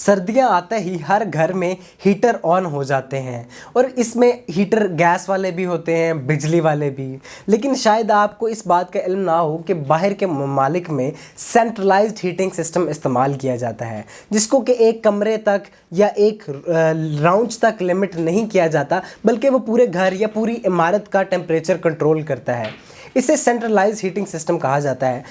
सर्दियां आते ही हर घर में हीटर ऑन हो जाते हैं और इसमें हीटर गैस वाले भी होते हैं, बिजली वाले भी। लेकिन शायद आपको इस बात का इल्म ना हो कि बाहर के ममालिक में सेंट्रलाइज्ड हीटिंग सिस्टम इस्तेमाल किया जाता है, जिसको कि एक कमरे तक या एक राउंड तक लिमिट नहीं किया जाता, बल्कि वो पूरे घर या पूरी इमारत का टेम्परेचर कंट्रोल करता है। इसे सेंट्रलाइज्ड हीटिंग सिस्टम कहा जाता है।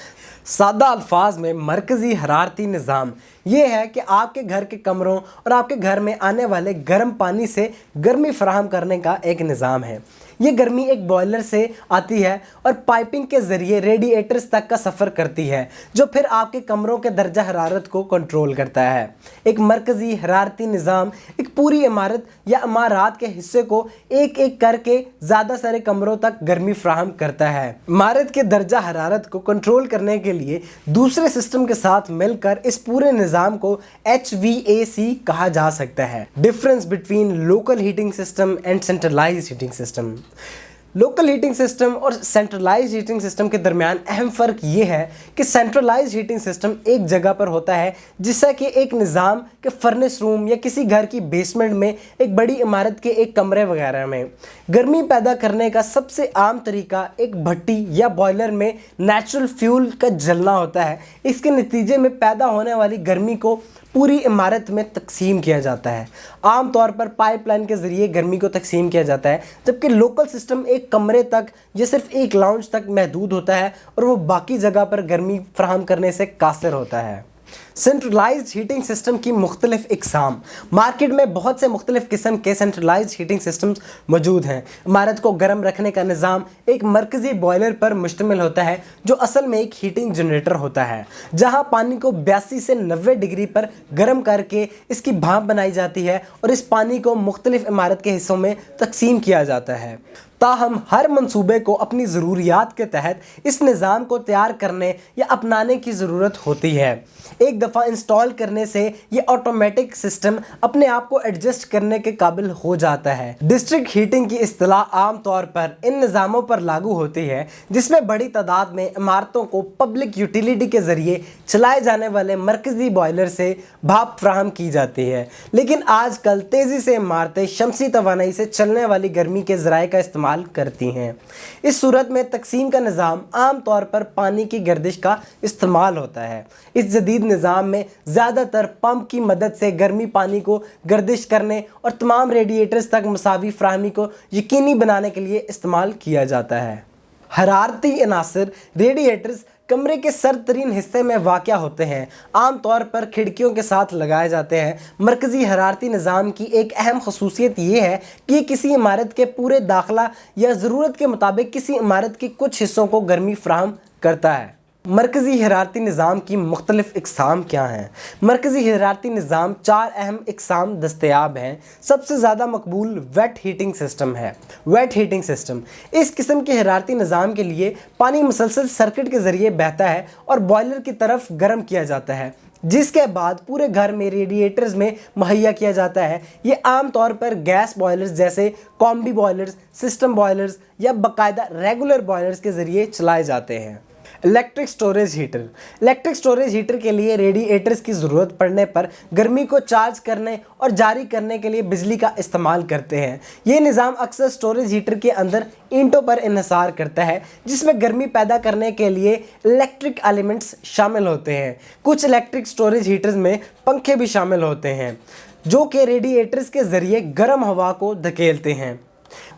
सादा अल्फाज में मरकज़ी हरारती निज़ाम ये है कि आपके घर के कमरों और आपके घर में आने वाले गर्म पानी से गर्मी फराहम करने का एक निज़ाम है। ये गर्मी एक बॉयलर से आती है और पाइपिंग के ज़रिए रेडिएटर्स तक का सफ़र करती है, जो फिर आपके कमरों के दर्जा हरारत को कंट्रोल करता है। एक मरकज़ी हरारती निज़ाम एक पूरी इमारत या इमारत के हिस्से को एक एक करके ज़्यादा सारे कमरों तक गर्मी फराहम करता है। इमारत के दर्जा हरारत को कंट्रोल करने के लिए दूसरे सिस्टम के साथ मिलकर इस पूरे निज़ाम को HVAC कहा जा सकता है। Difference between local heating system and centralised heating system. Local heating system और सेंट्रलाइज्ड हीटिंग सिस्टम के दरमियान अहम फ़र्क ये है कि सेंट्रलाइज्ड हीटिंग सिस्टम एक जगह पर होता है, जिससे कि एक निज़ाम के फर्नेस रूम या किसी घर की बेसमेंट में, एक बड़ी इमारत के एक कमरे वगैरह में गर्मी पैदा करने का सबसे आम तरीका एक भट्टी या बॉयलर में नेचुरल फ्यूल का जलना होता है। इसके नतीजे में पैदा होने वाली गर्मी को पूरी इमारत में तकसीम किया जाता है। आम तौर पर पाइपलाइन के ज़रिए गर्मी को तकसीम किया जाता है, जबकि लोकल सिस्टम एक कमरे तक या सिर्फ एक लाउंज तक महदूद होता है और वो बाकी जगह पर गर्मी फराहम करने से कासिर होता है। सेंट्रलाइज्ड हीटिंग सिस्टम की मुख्तलिफ इकसाम। मार्केट में बहुत से मुख्तलिफ किस्म के सेंट्रलाइज्ड हीटिंग सिस्टम्स मौजूद हैं। इमारत को गर्म रखने का निज़ाम एक मरकज़ी बॉयलर पर मुश्तमिल होता है, जो असल में एक हीटिंग जनरेटर होता है, जहां पानी को 82 से 90 डिग्री पर गर्म करके इसकी भाप बनाई जाती है और इस पानी को मुख्तलिफ इमारत के हिस्सों में तकसीम किया जाता है। ताहम हर मंसूबे को अपनी ज़रूरियात के तहत इस निज़ाम को तैयार करने या अपनाने की ज़रूरत होती है। एक दफ़ा इंस्टॉल करने से ये ऑटोमेटिक सिस्टम अपने आप को एडजस्ट करने के काबिल हो जाता है। डिस्ट्रिक्ट हीटिंग की इस्तिलाह आम तौर पर इन निज़ामों पर लागू होती है, जिसमें बड़ी तादाद में इमारतों को पब्लिक यूटिलिटी के ज़रिए चलाए जाने वाले मरकज़ी बॉयलर से भाप फ्राहम की जाती है। लेकिन आजकल तेज़ी से इमारतें शमसी तवानाई से चलने वाली गर्मी के ज़राए का इस्तेमाल करती हैं। इस सूरत में तकसीम का निज़ाम आम तौर पर पानी की गर्दिश का इस्तेमाल होता है। इस जदीद निज़ाम में ज़्यादातर पंप की मदद से गर्मी पानी को गर्दिश करने और तमाम रेडिएटर्स तक मसावी फ्राहमी को यकीनी बनाने के लिए इस्तेमाल किया जाता है। हरारती अनासर रेडिएटर्स कमरे के सरतरीन हिस्से में वाक़या होते हैं, आम तौर पर खिड़कियों के साथ लगाए जाते हैं। मरकज़ी हरारती निज़ाम की एक अहम खसूसियत ये है कि ये किसी इमारत के पूरे दाखिला या ज़रूरत के मुताबिक किसी इमारत के कुछ हिस्सों को गर्मी फराहम करता है। मरकज़ी हरारती निज़ाम की मुख्तलिफ इकसाम क्या हैं? मरकज़ी हरारती निज़ाम 4 अहम इकसाम दस्तयाब हैं। सबसे ज़्यादा मकबूल वेट हीटिंग सिस्टम है। वेट हीटिंग सिस्टम इस किस्म के हरारती निज़ाम के लिए पानी मुसलसल सर्किट के ज़रिए बहता है और बॉयलर की तरफ गर्म किया जाता है, जिसके बाद पूरे घर में रेडिएटर्स में मुहैया किया जाता है। ये आम तौर पर गैस बॉयलर्स जैसे कॉम्बी बॉयलर्स, सिस्टम बॉयलर्स या बाकायदा रेगुलर बॉयलर्स के ज़रिए चलाए जाते हैं। Electric storage heater. Electric storage heater के लिए रेडिएटर्स की ज़रूरत पड़ने पर गर्मी को चार्ज करने और जारी करने के लिए बिजली का इस्तेमाल करते हैं। ये निज़ाम अक्सर स्टोरेज हीटर के अंदर ईंटों पर इन्हिसार करता है, जिसमें गर्मी पैदा करने के लिए इलेक्ट्रिक एलिमेंट्स शामिल होते हैं। कुछ इलेक्ट्रिक स्टोरेज हीटर्स में पंखे भी शामिल होते हैं, जो कि रेडिएटर्स के ज़रिए गर्म हवा को धकेलते हैं।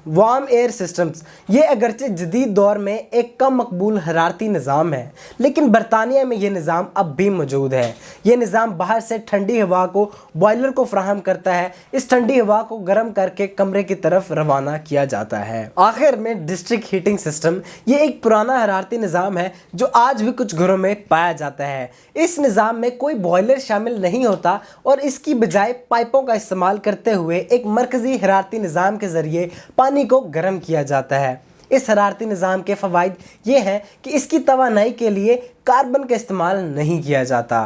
वार्म एयर सिस्टम्स ये अगरचे जदीद दौर में एक कम मकबूल हरारती निज़ाम है, लेकिन बरतानिया में ये निज़ाम अब भी मौजूद है। ये निज़ाम बाहर से ठंडी हवा को बॉयलर को फ्राहम करता है। इस ठंडी हवा को गर्म करके कमरे की तरफ रवाना किया जाता है। आखिर में डिस्ट्रिक्ट हीटिंग सिस्टम ये एक पुराना हरारती निज़ाम है, जो आज भी कुछ घरों में पाया जाता है। इस निज़ाम में कोई बॉयलर शामिल नहीं होता और इसकी बजाय पाइपों का इस्तेमाल करते हुए एक मरकज़ी हरारती निज़ाम के ज़रिए पानी को गर्म किया जाता है। इस हरारती निज़ाम के फ़वाइद ये हैं कि इसकी तवानाई के लिए कार्बन का इस्तेमाल नहीं किया जाता।